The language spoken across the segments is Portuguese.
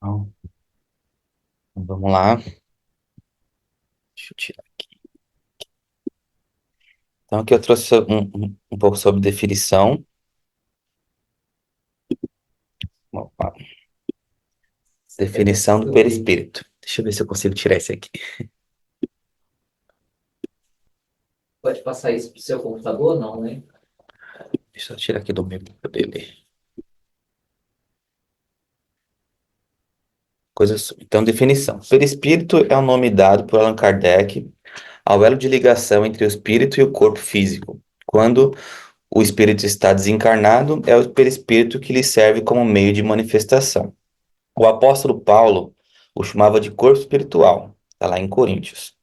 Então, vamos lá. Deixa eu tirar aqui. Então, aqui eu trouxe um pouco sobre definição. Opa, definição do perispírito. Deixa eu ver se eu consigo tirar esse aqui. Pode passar isso pro seu computador, não, né? Deixa eu tirar aqui do meu para poder ler. Então, definição. Perispírito é o nome dado por Allan Kardec ao elo de ligação entre o espírito e o corpo físico. Quando o espírito está desencarnado, é o perispírito que lhe serve como meio de manifestação. O apóstolo Paulo o chamava de corpo espiritual, está lá em Coríntios.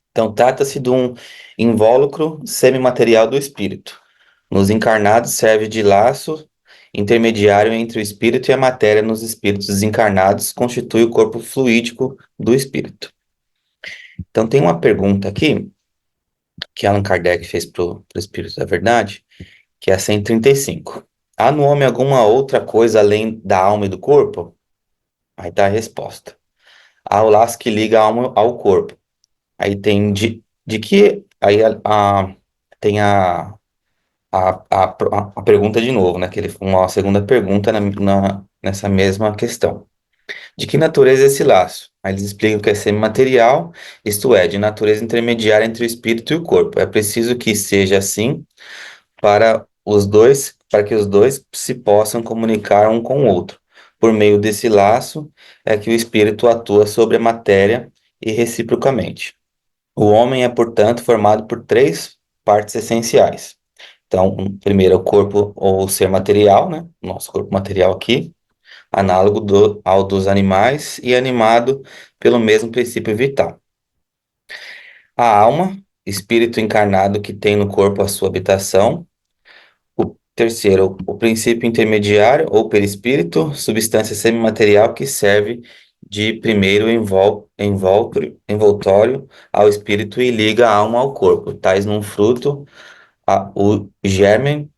Então, trata-se de um invólucro semimaterial do espírito. Nos encarnados, serve de laço intermediário entre o espírito e a matéria. Nos espíritos desencarnados, constitui o corpo fluídico do espírito. Então, tem uma pergunta aqui que Allan Kardec fez para o Espírito da Verdade, que é a 135. Há no homem alguma outra coisa além da alma e do corpo? Aí tá a resposta. Há o laço que liga a alma ao corpo. Aí tem de que. Aí tem a pergunta de novo, né? Uma segunda pergunta nessa mesma questão. De que natureza é esse laço? Aí eles explicam que é semimaterial, isto é, de natureza intermediária entre o espírito e o corpo. É preciso que seja assim para que os dois se possam comunicar um com o outro. Por meio desse laço é que o espírito atua sobre a matéria e reciprocamente. O homem é, portanto, formado por três partes essenciais. Então, primeiro é o corpo ou ser material, né? Nosso corpo material aqui, análogo ao dos animais e animado pelo mesmo princípio vital. A alma, espírito encarnado que tem no corpo a sua habitação. O terceiro, o princípio intermediário ou perispírito, substância semimaterial que serve de primeiro envoltório ao espírito e liga a alma ao corpo, tais num fruto, o germen,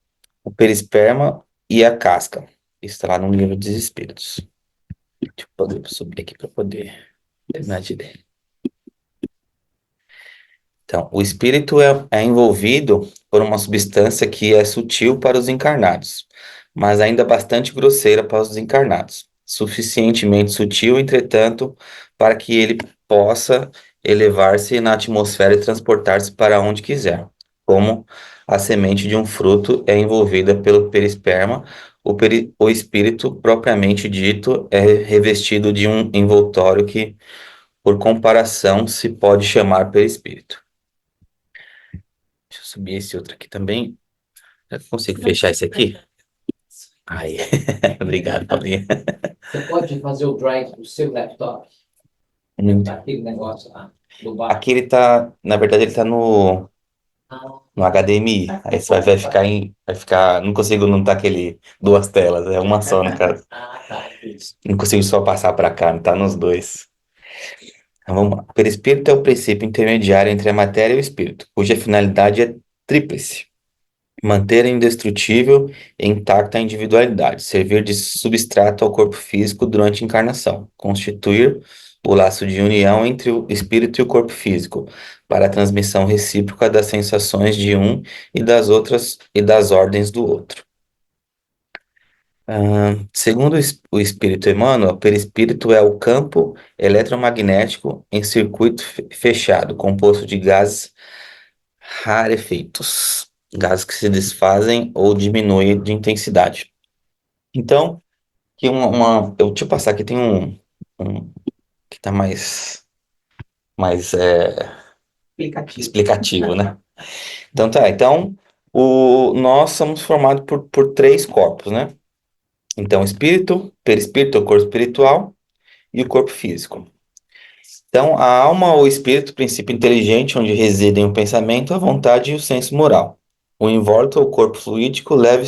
o perisperma e a casca. Isso está lá no livro dos Espíritos. Deixa eu poder subir aqui para poder terminar de ler. Então, o espírito é envolvido por uma substância que é sutil para os encarnados, mas ainda bastante grosseira para os desencarnados. Suficientemente sutil, entretanto, para que ele possa elevar-se na atmosfera e transportar-se para onde quiser. Como a semente de um fruto é envolvida pelo perisperma, o espírito propriamente dito é revestido de um envoltório que, por comparação, se pode chamar perispírito. Deixa eu subir esse outro aqui também. Eu consigo fechar esse aqui? Aí, obrigado, Paulinha. Você pode fazer o drive do seu laptop, Muito. daquele negócio lá, do bar. Aqui ele tá, na verdade, ele tá Ah, no HDMI. Aí você vai ficar, não consigo não tá aquele duas telas, é uma só no caso. tá. Isso. Não consigo só passar para cá, não tá nos dois. Então, vamos lá. O perispírito é o princípio intermediário entre a matéria e o espírito, cuja finalidade é tríplice. Manter indestrutível e intacta a individualidade, servir de substrato ao corpo físico durante a encarnação, constituir o laço de união entre o espírito e o corpo físico, para a transmissão recíproca das sensações de um e das outras e das ordens do outro. Segundo o espírito Emmanuel, o perispírito é o campo eletromagnético em circuito fechado, composto de gases rarefeitos, gases que se desfazem ou diminuem de intensidade. Então, deixa eu passar aqui, tem um que está mais explicativo, né? Então tá, então nós somos formados por três corpos, né? Então, espírito, perispírito, é o corpo espiritual, e o corpo físico. Então, a alma ou espírito, princípio inteligente, onde residem o pensamento, a vontade e o senso moral. O invólucro, o corpo fluídico, leve,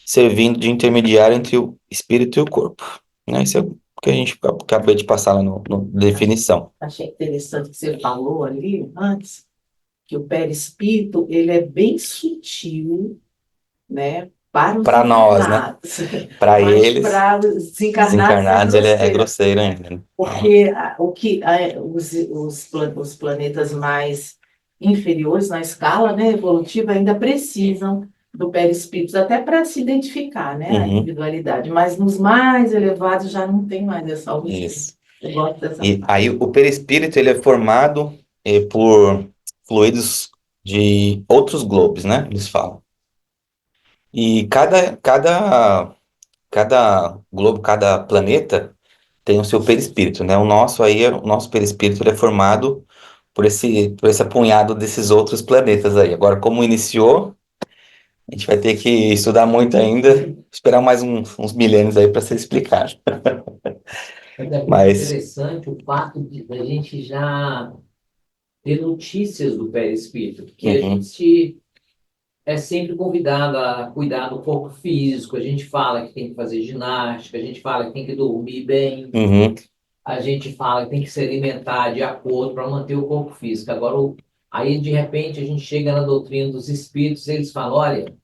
servindo de intermediário entre o espírito e o corpo. Né? Isso é o que a gente acabei de passar lá no definição. Achei interessante que você falou ali antes, que o perispírito, ele é bem sutil, né? para os para nós, né? encarnados, Para mas eles, para os desencarnados é desencarnados, ele é grosseira, grosseiro ainda, né? porque os planetas mais inferiores na escala, né, evolutiva ainda precisam do perispírito, até para se identificar, né, a Uhum, individualidade, mas nos mais elevados já não tem mais essa opção. isso. Eu gosto dessa E parte. aí o perispírito ele é formado por fluidos de outros globos, né? Eles falam. E cada globo, cada planeta tem o seu perispírito, né? O nosso aí, o nosso perispírito ele é formado por esse apunhado desses outros planetas aí. Agora, como iniciou, a gente vai ter que estudar muito ainda, esperar mais uns milênios aí para ser explicado. Mas é muito Mas, interessante o fato de a gente já ter notícias do perispírito, porque a uhum, gente é sempre convidado a cuidar do corpo físico, a gente fala que tem que fazer ginástica, a gente fala que tem que dormir bem, uhum, a gente fala que tem que se alimentar de acordo para manter o corpo físico. Agora, aí de repente a gente chega na doutrina dos espíritos, e eles falam, olha,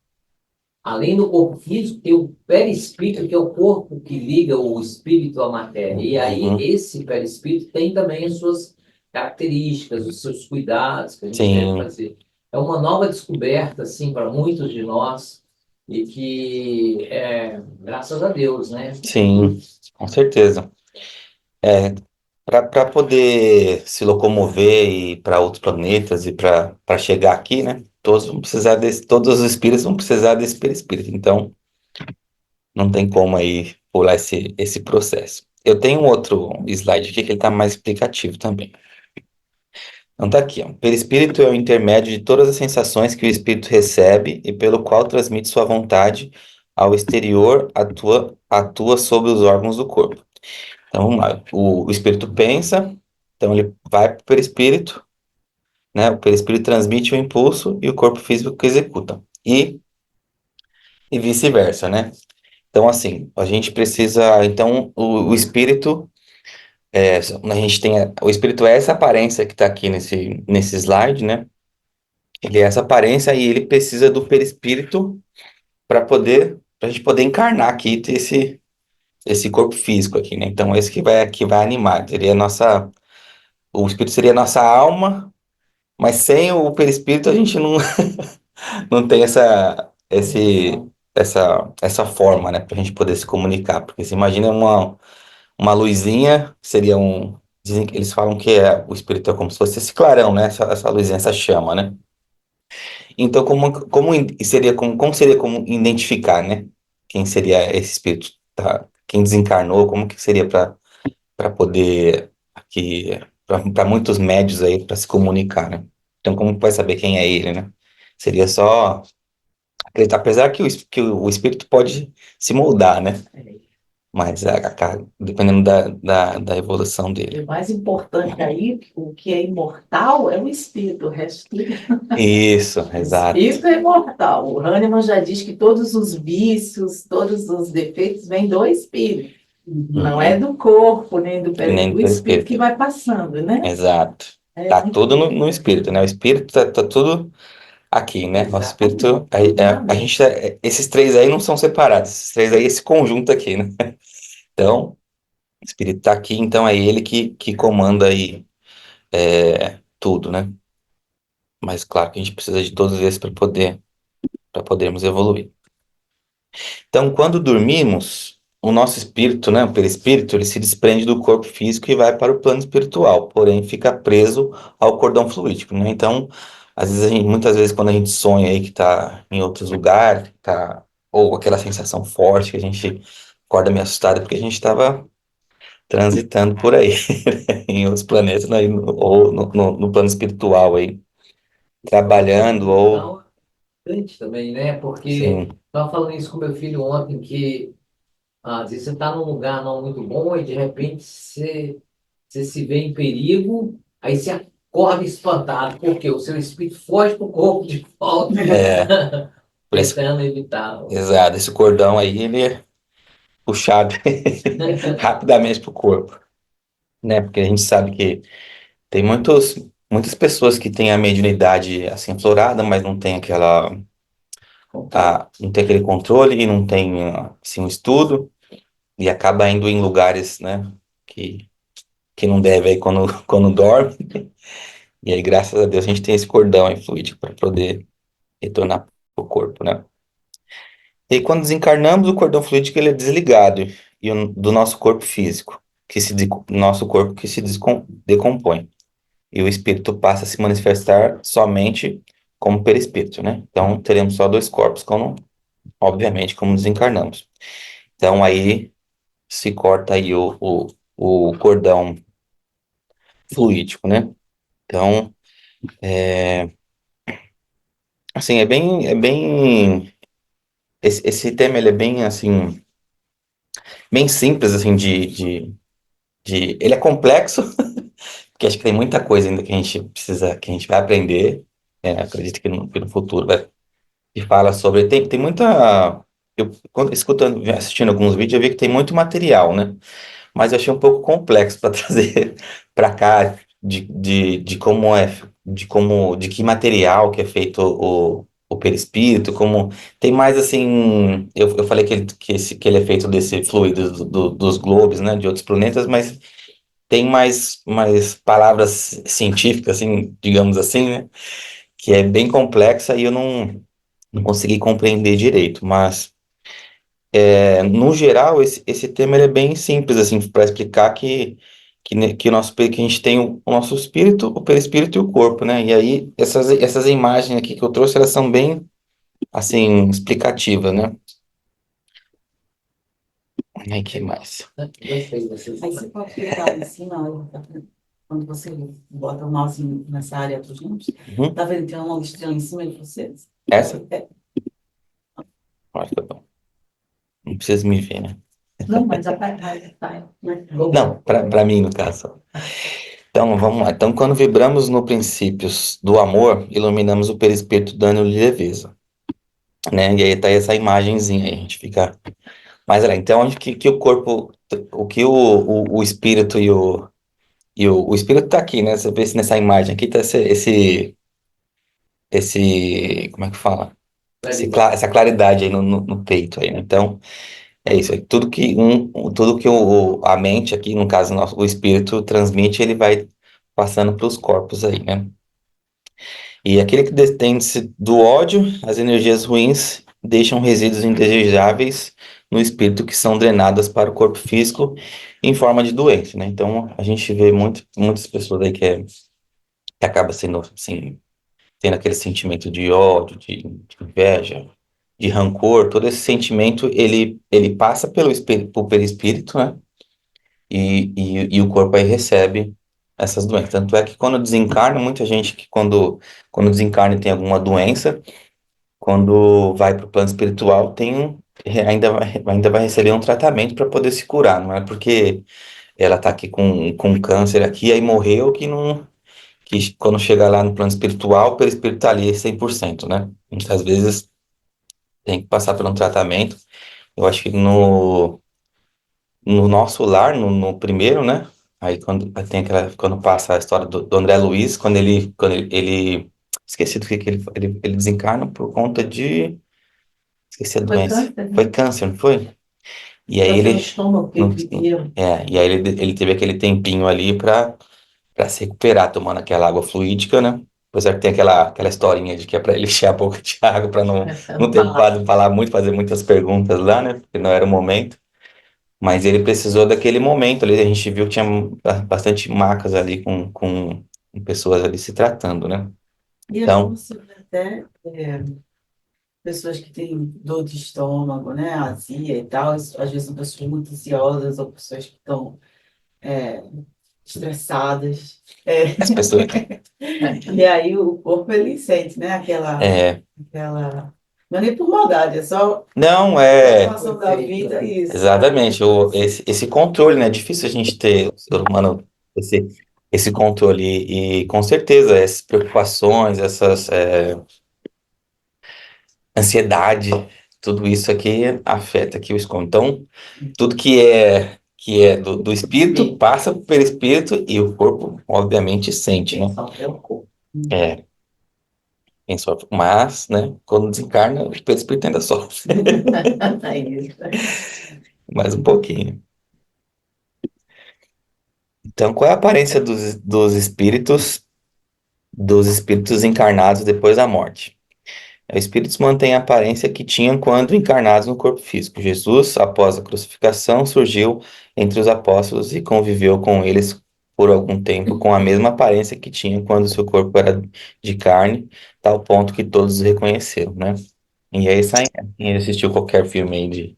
além do corpo físico, tem o perispírito, que é o corpo que liga o espírito à matéria. E aí, uhum. esse perispírito tem também as suas características, os seus cuidados que a gente deve Sim, fazer. É uma nova descoberta, assim, para muitos de nós, e que, graças a Deus, né? sim, com certeza. É, para poder se locomover e para outros planetas e para chegar aqui, né? Todos os espíritos vão precisar desse perispírito. Então, não tem como aí pular esse processo. Eu tenho um outro slide aqui que ele está mais explicativo também. Então tá aqui, ó. O perispírito é o intermédio de todas as sensações que o espírito recebe e pelo qual transmite sua vontade ao exterior, atua sobre os órgãos do corpo. Então vamos lá. O espírito pensa, então ele vai para o perispírito, né? O perispírito transmite o impulso e o corpo físico que executa. E vice-versa, né? Então, assim, a gente precisa. Então, o espírito. A gente tem. O espírito é essa aparência que está aqui nesse slide, né? Ele é essa aparência e ele precisa do perispírito para a gente poder encarnar aqui e ter esse corpo físico aqui, né? Então, esse que vai animar. Seria a nossa. O espírito seria a nossa alma, mas sem o perispírito a gente não tem essa forma, né? Para a gente poder se comunicar. Porque você imagina uma luzinha, seria um. Eles falam que o espírito é como se fosse esse clarão, né? Essa luzinha, essa chama, né? Então, como seria como identificar, né? Quem seria esse espírito, tá? Quem desencarnou, como que seria para poder aqui para muitos médios aí para se comunicar, né? Então, como vai saber quem é ele, né? Seria só acreditar, apesar que o espírito pode se moldar, né? Mas dependendo da evolução E dele. o mais importante aí, o que é imortal é o espírito, o resto tudo. Isso, O exato. espírito é imortal. O Hahnemann já diz que todos os vícios, todos os defeitos vêm do espírito. Não é Uhum. do corpo, nem E nem do do espírito que espírito. vai passando, né? Exato. É Tá muito tudo no espírito, né? O espírito tá tudo aqui, né? Nosso exatamente. espírito, Tudo na a gente, mente. esses três aí não são separados, esses três aí, esse conjunto aqui, né? Então, o espírito tá aqui, então é ele que comanda aí tudo, né? Mas claro que a gente precisa de todos esses para podermos evoluir. Então, quando dormimos, o nosso espírito, né, o perispírito, ele se desprende do corpo físico e vai para o plano espiritual, porém fica preso ao cordão fluídico, né? Então, às vezes muitas vezes quando a gente sonha aí que está em outros lugares, ou aquela sensação forte que a gente acorda meio assustado porque a gente estava transitando por aí, em outros planetas, né, ou no plano espiritual aí, trabalhando ou, Então, importante também, né? Porque sim, estava falando isso com meu filho ontem, que às vezes você está num lugar não muito bom e de repente você se vê em perigo, aí você acorda espantado, porque o seu espírito foge para o corpo de volta, é, por esse, tentando evitar. exato, esse cordão aí, ele é puxado rapidamente pro corpo, né? Porque a gente sabe que tem muitas pessoas que têm a mediunidade assim aflorada, mas não tem não tem aquele controle e não tem assim, um estudo e acaba indo em lugares, né, que não deve aí quando, quando dorme. E aí, graças a Deus, a gente tem esse cordão aí fluídico para poder retornar pro corpo, né? E aí, quando desencarnamos, o cordão fluídico ele é desligado do nosso corpo físico, nosso corpo que se decompõe. E o espírito passa a se manifestar somente como perispírito, né? Então, teremos só dois corpos, obviamente, como desencarnamos. Então, aí se corta aí o cordão fluídico, né? Então, assim, esse tema, ele é bem, assim, bem simples, assim, ele é complexo, porque acho que tem muita coisa ainda que a gente precisa, que a gente vai aprender, acredito que no futuro que fala sobre, tem muita, quando escutando, assistindo alguns vídeos, eu vi que tem muito material, né? Mas eu achei um pouco complexo para trazer para cá de como de que material que é feito o perispírito, como tem mais assim, eu falei que ele é feito desse fluido dos globos, né, de outros planetas, mas tem mais palavras científicas, assim, digamos assim, né, que é bem complexa e eu não consegui compreender direito, mas no geral, esse tema ele é bem simples, assim, para explicar que que a gente tem o nosso espírito, o perispírito e o corpo, né? E aí, essas imagens aqui que eu trouxe, elas são bem, assim, explicativas, né? E aí, que mais? Gostei dessas. Aí você pode clicar em cima, quando você bota o mouse nessa área dos números, Uhum. tá vendo que tem uma estrela em cima de você? Essa? É. Acho que tá bom. Não precisa me ver, né? Não, mas tá, né? Não, para mim, no caso. Então, vamos lá. Então, quando vibramos no princípios do amor, iluminamos o perispírito dando-lhe leveza, né? E aí tá essa imagenzinha aí, a gente fica. Mas olha, então onde que o corpo, o que o espírito o espírito tá aqui, né? Você vê se nessa imagem aqui tá como é que fala? Essa claridade aí no peito aí, né? Então, é isso. Tudo que a mente aqui, no caso, o espírito transmite, ele vai passando para os corpos aí, né? E aquele que detém-se do ódio, as energias ruins deixam resíduos indesejáveis no espírito que são drenadas para o corpo físico em forma de doença, né? Então, a gente vê muitas pessoas aí que acaba sendo, assim, tendo aquele sentimento de ódio, de inveja, de rancor, todo esse sentimento, ele passa pelo perispírito, né? E o corpo aí recebe essas doenças. Tanto é que quando desencarna, muita gente que quando desencarna e tem alguma doença, quando vai para o plano espiritual, ainda vai receber um tratamento para poder se curar, não é porque ela está aqui com câncer aqui, aí morreu, que quando chegar lá no plano espiritual, o perispírito está ali 100%, né? Muitas vezes tem que passar por um tratamento. Eu acho que no nosso lar, no primeiro, né? Aí quando passa a história do André Luiz, esqueci do que ele desencarna por conta de, esqueci a Foi doença. câncer, né? Foi câncer, não foi? E aí Câncer ele, no estômago, que no- ele vivia. e aí ele teve aquele tempinho ali para se recuperar, tomando aquela água fluídica, né? Apesar que tem aquela historinha de que é para ele encher a boca de água para não ter ocupado falar muito, fazer muitas perguntas lá, né? Porque não era o momento. Mas ele precisou daquele momento ali. A gente viu que tinha bastante macas ali com pessoas ali se tratando, né? E às vezes Então, você vê até pessoas que têm dor de estômago, né? Azia e tal. Às vezes são pessoas muito ansiosas ou pessoas que estão é, estressadas. as pessoas. E aí o corpo ele sente, né? É, Aquela... Não é nem por maldade, é só não, a situação da vida, isso. exatamente, esse controle, né? É difícil a gente ter, o ser humano, esse, esse controle. E com certeza, essas preocupações, essas ansiedade, tudo isso aqui afeta aqui o estômago. Então, tudo que é do espírito passa pelo perispírito e o corpo, obviamente, sente, né? Só pelo corpo. É. quem sofre. Mas, né, quando desencarna, o perispírito ainda sofre. É isso. Mais um pouquinho. Então, qual é a aparência dos espíritos encarnados depois da morte? Os espíritos mantêm a aparência que tinham quando encarnados no corpo físico. Jesus, após a crucificação, surgiu entre os apóstolos e conviveu com eles por algum tempo com a mesma aparência que tinha quando seu corpo era de carne, tal ponto que todos o reconheceram, né? E aí, quem assistiu qualquer filme aí de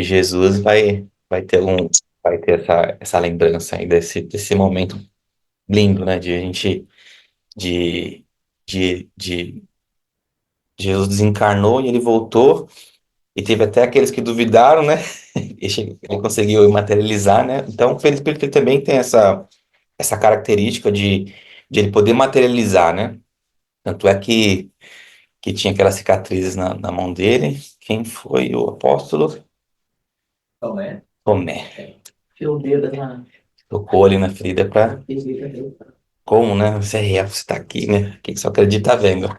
Jesus vai ter essa lembrança aí desse momento lindo, né? De a gente, de, de Jesus desencarnou e ele voltou. E teve até aqueles que duvidaram, né? Ele conseguiu materializar, né? Então, o perispírito ele também tem essa característica de ele poder materializar, né? Tanto é que tinha aquelas cicatrizes na mão dele. Quem foi o apóstolo? Então, é. Tomé. Fio o dedo na Tocou ali na ferida para. ferida dele. Como, né? Você é real, você está aqui, né? Quem só acredita vendo.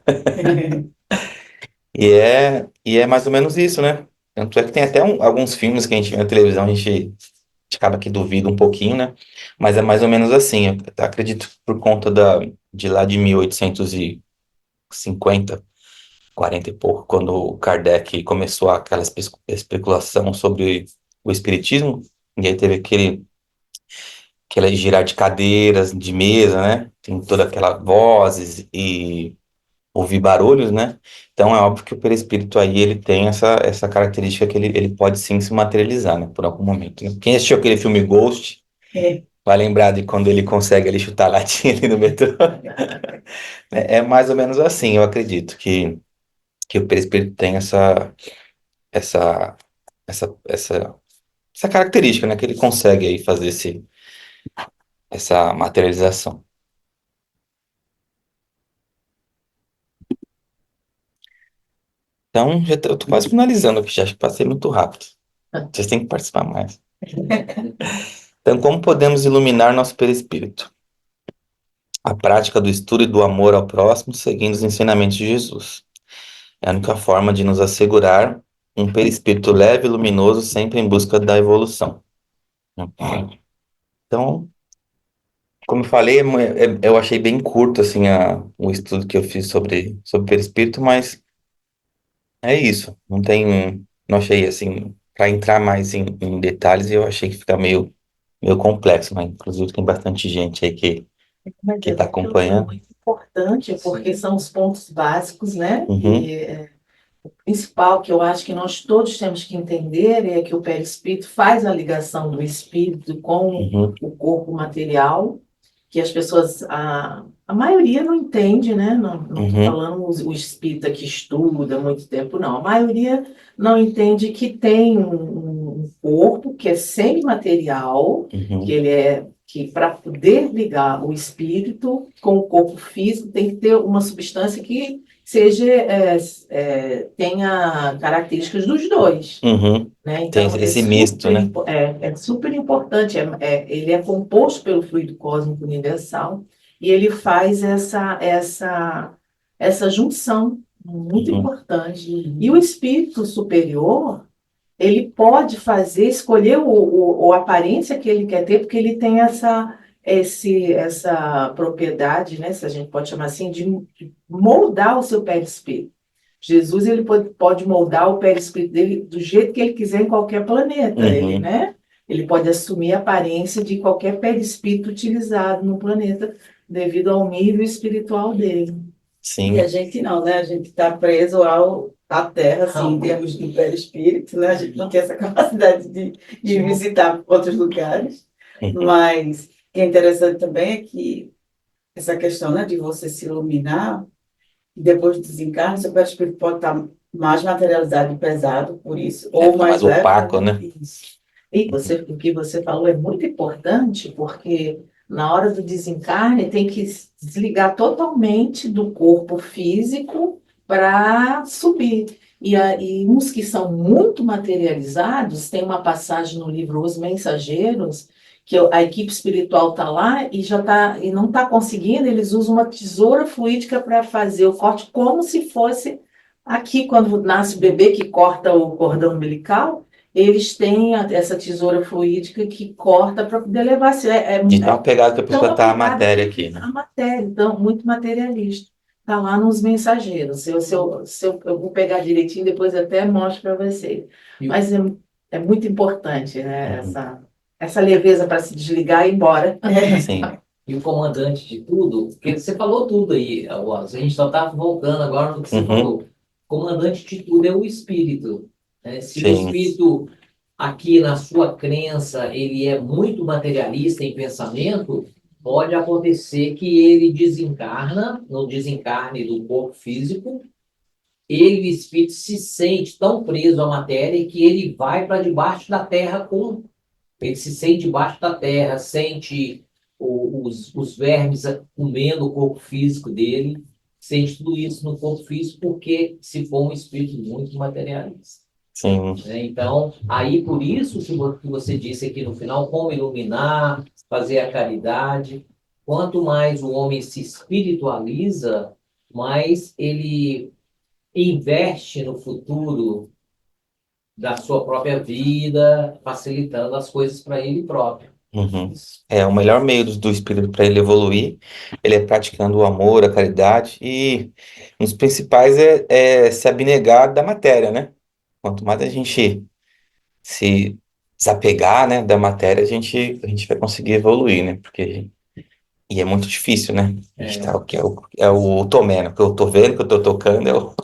E é mais ou menos isso, né? Tanto é que tem até alguns filmes que a gente vê na televisão, a gente acaba que duvida um pouquinho, né? Mas é mais ou menos assim. Eu acredito que por conta de lá de 1850, 40 e pouco, quando o Kardec começou aquela especulação sobre o espiritismo, e aí teve aquela girar de cadeiras, de mesa, né? Tem toda aquela vozes e ouvir barulhos, né? Então é óbvio que o perispírito aí ele tem essa característica que ele pode sim se materializar, né? Por algum momento, né? Quem assistiu aquele filme Ghost É. vai lembrar de quando ele consegue ali chutar a latinha ali no metrô. É mais ou menos assim, eu acredito que o perispírito tem essa, essa, essa, essa característica, né? Que ele consegue aí fazer essa materialização. Então, eu tô quase finalizando aqui, já acho que passei muito rápido. Vocês têm que participar mais. Então, como podemos iluminar nosso perispírito? A prática do estudo e do amor ao próximo, seguindo os ensinamentos de Jesus. É a única forma de nos assegurar um perispírito leve e luminoso, sempre em busca da evolução. Então, como eu falei, eu achei bem curto assim o estudo que eu fiz sobre perispírito, mas é isso. Não achei assim para entrar mais em detalhes. Eu achei que fica meio complexo, mas inclusive tem bastante gente aí Mas que é está aquilo que é acompanhando. muito importante, porque são os pontos básicos, né? Uhum, O principal que eu acho que nós todos temos que entender é que o perispírito faz a ligação do espírito com uhum, o corpo material, que as pessoas, a maioria não entende, né? Não estou uhum, falando o espírita que estuda há muito tempo, não. A maioria não entende que tem um corpo que é semimaterial, que uhum, ele é que para poder ligar o espírito com o corpo físico tem que ter uma substância que seja tenha características dos dois, uhum. né? Tem Então esse misto, né? é super importante. Ele é composto pelo fluido cósmico universal e ele faz essa junção muito Uhum, importante. E o espírito superior ele pode fazer, escolher a aparência que ele quer ter, porque ele tem essa propriedade, né, se a gente pode chamar assim, de moldar o seu perispírito. Jesus ele pode moldar o perispírito dele do jeito que ele quiser em qualquer planeta, uhum. né? Ele pode assumir a aparência de qualquer perispírito utilizado no planeta, devido ao nível espiritual dele. E a Sim. gente não, né? A gente está preso à Terra, assim, em termos de perispírito, né? A gente não tem essa capacidade de visitar outros lugares. Uhum, Mas o que é interessante também é que essa questão, né, de você se iluminar, e depois do desencarne, seu perispírito pode estar mais materializado e pesado, por isso, ou fica mais mais leve, opaco, né? né? Isso. E o que você falou é muito importante, porque na hora do desencarne tem que desligar totalmente do corpo físico para subir. E uns que são muito materializados, tem uma passagem no livro Os Mensageiros, que a equipe espiritual está lá e já tá, e não está conseguindo, eles usam uma tesoura fluídica para fazer o corte, como se fosse aqui, quando nasce o bebê que corta o cordão umbilical, eles têm essa tesoura fluídica que corta para poder levar. De tão apegado que é para tão escutar a apegado matéria aqui, a né? matéria, então, muito materialista. Está lá nos mensageiros. Eu vou pegar direitinho, depois até mostro para vocês. E o- Mas é muito importante, né, Uhum. essa leveza para se desligar e ir embora. Sim. E o comandante de tudo, porque você falou tudo aí, Wallace, a gente só está voltando agora no que você Uhum. falou. O comandante de tudo é o espírito, né? Se o Sim. espírito, aqui na sua crença, ele é muito materialista em pensamento, pode acontecer que ele desencarna, no desencarne do corpo físico, ele, o espírito, se sente tão preso à matéria que ele vai para debaixo da terra com. Ele se sente debaixo da terra, sente os vermes comendo o corpo físico dele, sente tudo isso no corpo físico, porque se for um espírito muito materialista. Sim. Né? Então, aí por isso que você disse aqui no final, como iluminar, fazer a caridade. Quanto mais o homem se espiritualiza, mais ele investe no futuro da sua própria vida, facilitando as coisas para ele próprio. Uhum. O melhor meio do espírito para ele evoluir, ele é praticando o amor, a caridade, e um dos principais é se abnegar da matéria, né? Quanto mais a gente se desapegar, né, da matéria, a gente vai conseguir evoluir, né? E é muito difícil, né? A gente tá, o tomé, né? O que eu tô vendo, o que eu tô tocando,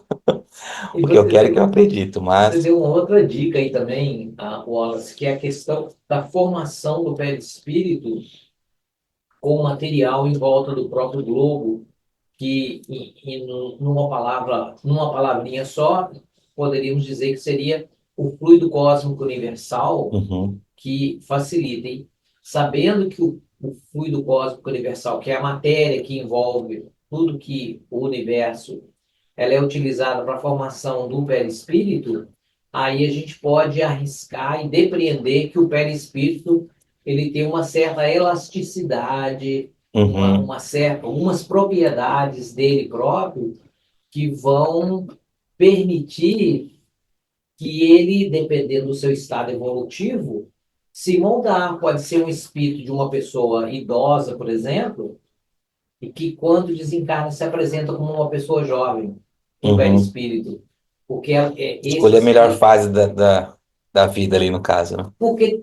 E o que eu você quero e o que eu deu, acredito, você mas... deu uma outra dica aí também, Wallace, que é a questão da formação do perispírito com material em volta do próprio globo, que numa palavrinha só, poderíamos dizer que seria o fluido cósmico universal Uhum, que facilita. E sabendo que o fluido cósmico universal, que é a matéria que envolve tudo que o universo, ela é utilizada para a formação do perispírito, aí a gente pode arriscar e depreender que o perispírito ele tem uma certa elasticidade, uhum, umas propriedades dele próprio que vão permitir que ele, dependendo do seu estado evolutivo, se moldar. Pode ser um espírito de uma pessoa idosa, por exemplo, e que quando desencarna se apresenta como uma pessoa jovem, um uhum. perispírito. Porque esse Escolher a melhor espírito, fase da vida ali, no caso, né? porque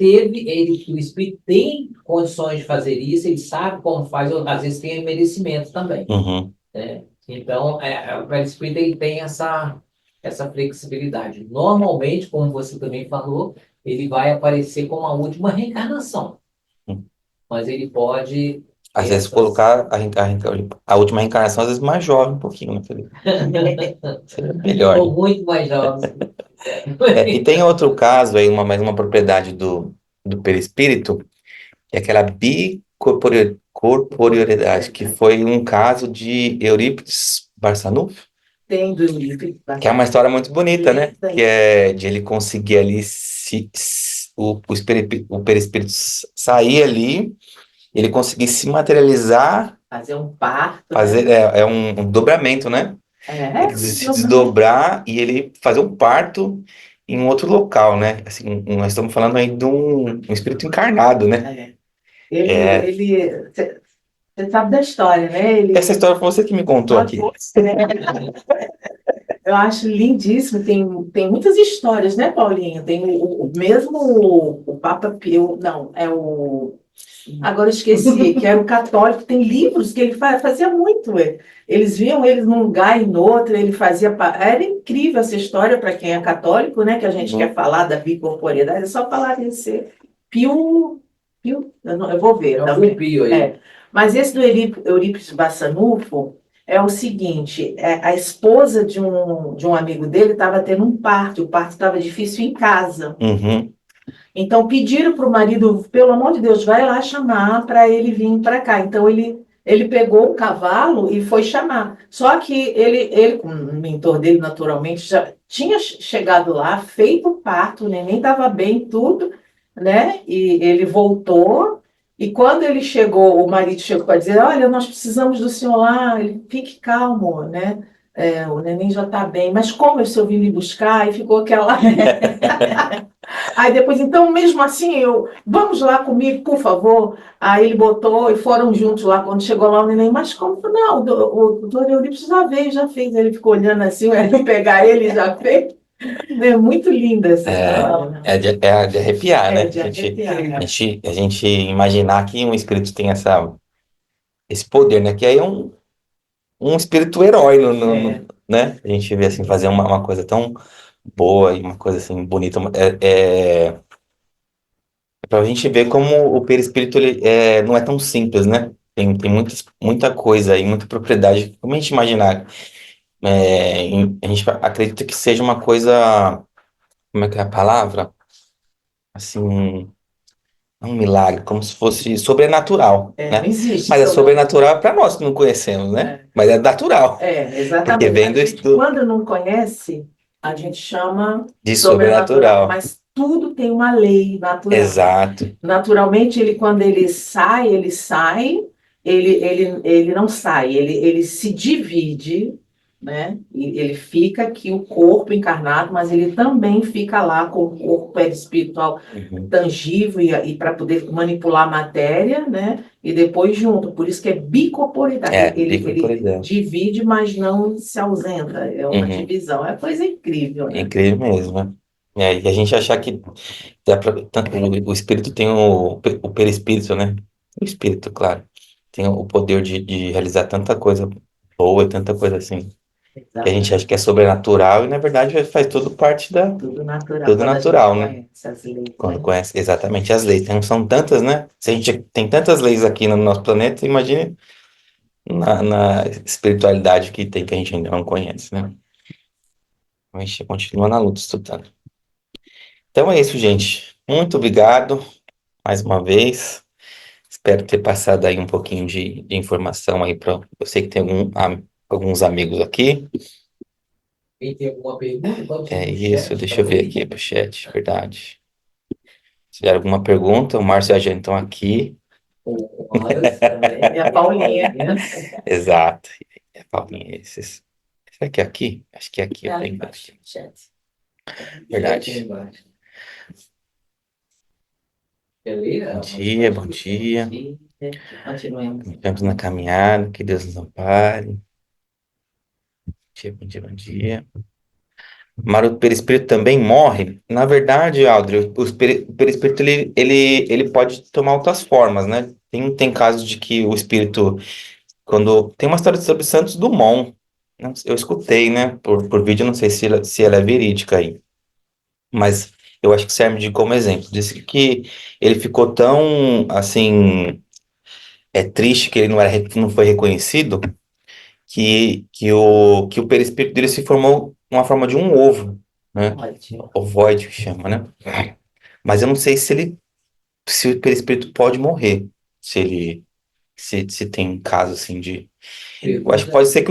o espírito tem condições de fazer isso, ele sabe como faz, ou às vezes tem merecimento também. Uhum. Né? Então, o perispírito ele tem essa flexibilidade. Normalmente, como você também falou, ele vai aparecer como a última reencarnação, mas ele pode Às ter vezes essas. colocar a última reencarnação, às vezes mais jovem um pouquinho, né, Felipe? Seria melhor, Ou né? muito mais jovens. E tem outro caso aí, mais uma propriedade do perispírito, que é aquela bicorporeidade, que foi um caso de Eurípides Barçanufo, Tem do livro. que é uma história muito bonita, né? Tem. Que é de ele conseguir ali o perispírito sair ali, ele conseguir se materializar, Fazer um parto, fazer, né? é um dobramento, né? Ele se desdobrar e ele fazer um parto em um outro local, né? Assim, nós estamos falando aí de um espírito encarnado, né? É, Você sabe da história, né? essa história foi você que me contou aqui. Eu acho lindíssimo. Tem muitas histórias, né, Paulinho? Tem mesmo o Papa Pio, não, é o. Agora eu esqueci, que era o católico, tem livros que ele fazia muito. Eles viam ele num lugar e no outro, ele fazia. Era incrível essa história para quem é católico, né? Que a gente quer falar da bicorporeidade, é só falar desse Pio, eu vou ver. É um Também. pio aí. Mas esse do Eurípides Barçanufo é o seguinte: a esposa de um amigo dele estava tendo um parto, o parto estava difícil em casa. Uhum, Então pediram para o marido, pelo amor de Deus, vai lá chamar para ele vir para cá. Então ele pegou o cavalo e foi chamar. Só que ele, com o mentor dele, naturalmente, já tinha chegado lá, feito o parto, o neném estava bem, tudo, né? E ele voltou E quando ele chegou, o marido chegou para dizer, olha, nós precisamos do senhor lá, ele, fique calmo, né? O neném já está bem, mas como o senhor viu me buscar? E ficou aquela... Aí depois, então, mesmo assim, vamos lá comigo, por favor. Aí ele botou e foram juntos lá. Quando chegou lá, o neném, mas como? Não, o doutor Eurípides já veio, já fez. Ele ficou olhando assim, ele pegar ele já fez. É muito linda essa história, né? É de arrepiar, né? É de arrepiar, né? A gente imaginar que um espírito tem esse poder, né? Que aí é um espírito herói, É. né? A gente vê assim, fazer uma coisa tão boa e uma coisa assim bonita. É pra gente ver como o perispírito não é tão simples, né? Tem muita coisa aí, muita propriedade. Como a gente imaginar? A gente acredita que seja uma coisa. Como é que é a palavra? Assim. Um milagre, como se fosse sobrenatural, Não né? existe Mas é sobrenatural. sobrenatural para nós que não conhecemos, né? Mas é natural, porque Exatamente. vem A do gente, estudo quando não conhece, a gente chama de sobrenatural, sobrenatural. mas tudo tem uma lei natural. Exato. Naturalmente, quando ele sai, ele não sai, ele se divide, né? E ele fica aqui, o corpo encarnado, mas ele também fica lá com o corpo perispiritual Uhum. tangível e para poder manipular a matéria, né? E depois junto. Por isso que é bicorporidade. Ele Bicorporidade. divide, mas não se ausenta. É uma Uhum. divisão. É coisa incrível, É né? incrível mesmo, né? E a gente achar que o espírito tem o perispírito, né? O espírito, claro, tem o poder de realizar tanta coisa boa, tanta coisa assim, que a gente acha que é sobrenatural e na verdade faz tudo parte Tudo natural. tudo Quando a natural, gente né? conhece as leis, Quando né? conhece exatamente as leis. São tantas, né? Se a gente tem tantas leis aqui no nosso planeta, imagine na espiritualidade que tem que a gente ainda não conhece, né? A gente continua na luta estudando. Então é isso, gente. Muito obrigado mais uma vez. Espero ter passado aí um pouquinho de informação aí para. Eu sei que tem alguns amigos aqui. Quem tem alguma pergunta, pode ser É no isso, chat deixa eu ver também. aqui pro chat, verdade. Se tiver alguma pergunta, o Márcio e a Jane estão aqui. O Wallace também. E a Paulinha. Exato. É, Paulinha, será que é aqui? Acho que é aqui, eu Ali tenho embaixo, aqui. chat. Verdade. Bom Beleza? dia, bom dia. Continuemos. Estamos na caminhada, que Deus nos ampare. Bom dia, bom dia, bom dia. Maroto perispírito também morre? Na verdade, Aldrio, o perispírito ele pode tomar outras formas, né? Tem casos de que o espírito, quando. Tem uma história sobre Santos Dumont. Eu escutei, né? Por vídeo, não sei se ela é verídica aí. Mas eu acho que serve como exemplo. Disse que ele ficou tão, assim, triste que ele não foi reconhecido, que o perispírito dele se formou uma forma de um ovo, né? Ótimo. Ovoide que chama, né? Mas eu não sei se o perispírito pode morrer, se tem caso assim de. Eu acho que pode ser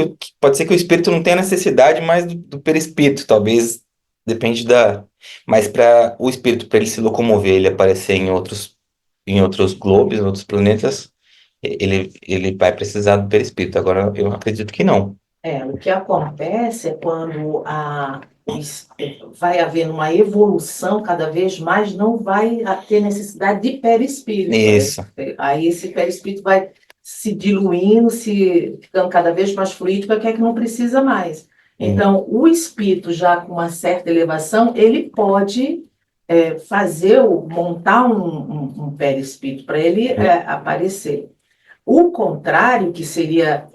que o espírito não tenha necessidade mais do perispírito, talvez depende da. Mas para o espírito, para ele se locomover, ele aparecer em outros globos, em outros planetas, ele vai precisar do perispírito. Agora, eu acredito que não. O que acontece é quando vai havendo uma evolução cada vez mais, não vai ter necessidade de perispírito. Isso. Aí esse perispírito vai se diluindo, se ficando cada vez mais fluídico, até que não precisa mais. Então, o espírito já com uma certa elevação, ele pode montar um perispírito para ele aparecer. O contrário, que seria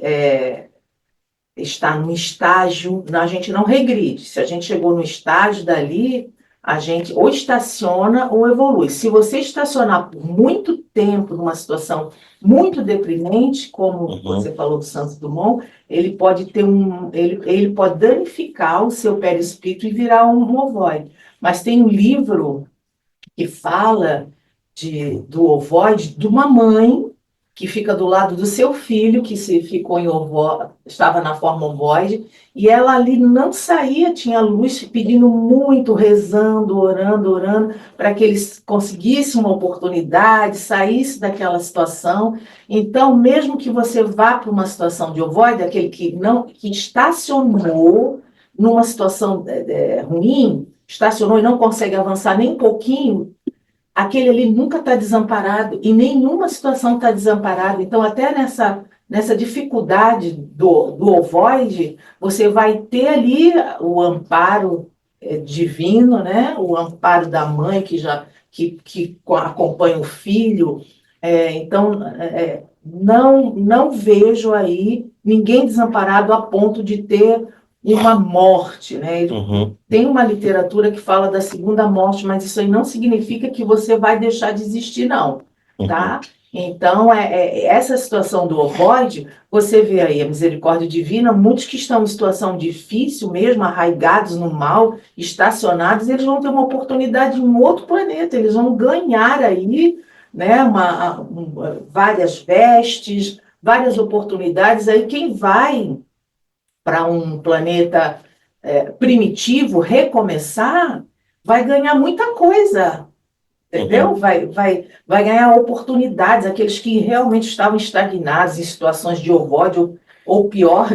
estar no estágio, a gente não regride. Se a gente chegou no estágio dali, a gente ou estaciona ou evolui. Se você estacionar por muito tempo numa situação muito deprimente, como você falou do Santos Dumont, ele pode ele pode danificar o seu perispírito e virar um ovoide. Mas tem um livro que fala do ovoide de uma mãe que fica do lado do seu filho, que se ficou estava na forma ovoide, e ela ali não saía, tinha luz pedindo muito, rezando, orando, orando, para que eles conseguissem uma oportunidade, saísse daquela situação. Então, mesmo que você vá para uma situação de ovoide, aquele que estacionou numa situação ruim, estacionou e não consegue avançar nem um pouquinho, aquele ali nunca está desamparado, e nenhuma situação está desamparada. Então, até nessa dificuldade do ovoide, você vai ter ali o amparo divino, né? O amparo da mãe que acompanha o filho. Então, não vejo aí ninguém desamparado a ponto de ter uma morte, né? Uhum, Tem uma literatura que fala da segunda morte, mas isso aí não significa que você vai deixar de existir, não, uhum, tá? Então, essa situação do ovoide, você vê aí a misericórdia divina, muitos que estão em situação difícil mesmo, arraigados no mal, estacionados, eles vão ter uma oportunidade em um outro planeta, eles vão ganhar aí, né, várias vestes, várias oportunidades. Aí quem vai para um planeta primitivo recomeçar, vai ganhar muita coisa, entendeu? uhum. Vai ganhar oportunidades, aqueles que realmente estavam estagnados em situações de ovoide ou pior,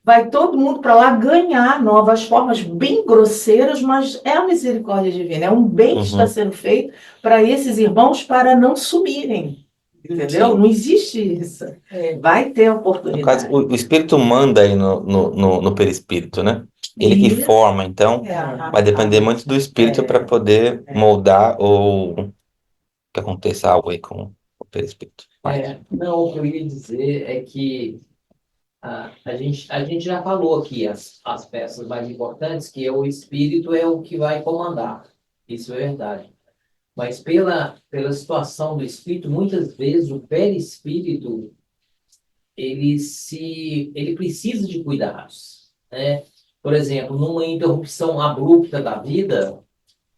vai todo mundo para lá ganhar novas formas bem grosseiras, mas é a misericórdia divina, é um bem que está Uhum. sendo feito para esses irmãos para não sumirem, entendeu? Sim. Não existe isso. Vai ter No caso, oportunidade. o espírito manda aí no perispírito, né? Ele que E forma, então vai depender muito do espírito para poder moldar ou que aconteça algo aí com o perispírito. Vai. Não, o que eu ia dizer é que a gente já falou aqui as peças mais importantes, que o espírito é o que vai comandar. Isso é verdade. Mas pela situação do espírito, muitas vezes o perispírito ele precisa de cuidados, né? Por exemplo, numa interrupção abrupta da vida,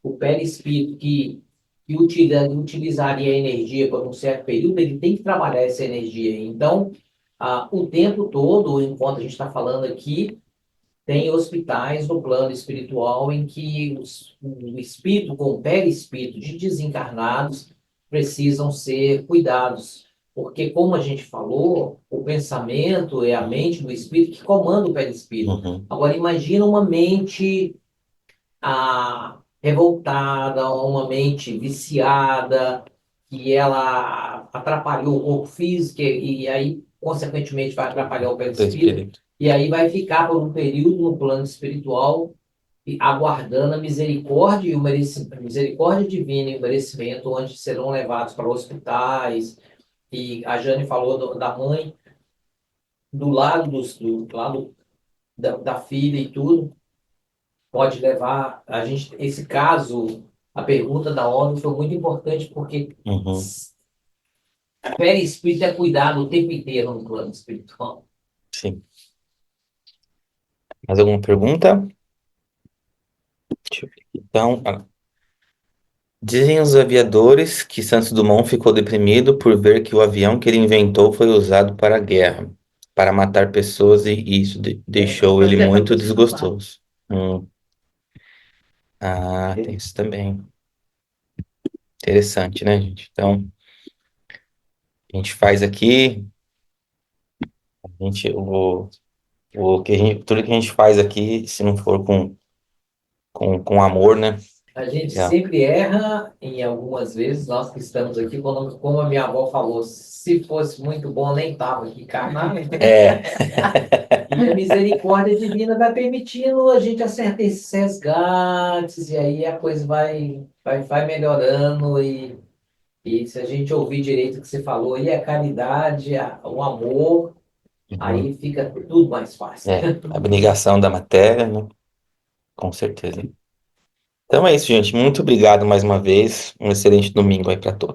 o perispírito que utilizaria a energia por um certo período, ele tem que trabalhar essa energia. Então, o tempo todo, enquanto a gente está falando aqui, tem hospitais no plano espiritual em que o espírito com o perispírito de desencarnados precisam ser cuidados. Porque, como a gente falou, o pensamento é a mente do espírito que comanda o perispírito. Uhum. Agora, imagina uma mente revoltada, uma mente viciada, que ela atrapalhou o corpo físico e aí, consequentemente, vai atrapalhar o perispírito. Perispírito. E aí vai ficar por um período no plano espiritual aguardando a misericórdia e a misericórdia divina e o merecimento, onde serão levados para hospitais. E a Jane falou da mãe, do lado do lado da filha e tudo, pode levar a gente. Esse caso, a pergunta da ONU foi muito importante porque Uhum. perispírito é cuidado o tempo inteiro no plano espiritual. Sim. Mais alguma pergunta? Deixa eu ver. Então, dizem os aviadores que Santos Dumont ficou deprimido por ver que o avião que ele inventou foi usado para a guerra, para matar pessoas, e isso deixou ele até para muito continuar. desgostoso. Tem isso também. Interessante, né, gente? Então, a gente faz aqui, a gente, tudo que a gente faz aqui, se não for com amor, né? A gente Já. sempre erra em algumas vezes, nós que estamos aqui, como a minha avó falou, se fosse muito bom, nem estava aqui encarnado. É, E a misericórdia divina vai permitindo a gente acertar esses resgates, e aí a coisa vai melhorando. E se a gente ouvir direito o que você falou, e a caridade, o amor, uhum, aí fica tudo mais fácil. a abnegação da matéria, né? Com certeza. Então é isso, gente. Muito obrigado mais uma vez. Um excelente domingo aí para todos.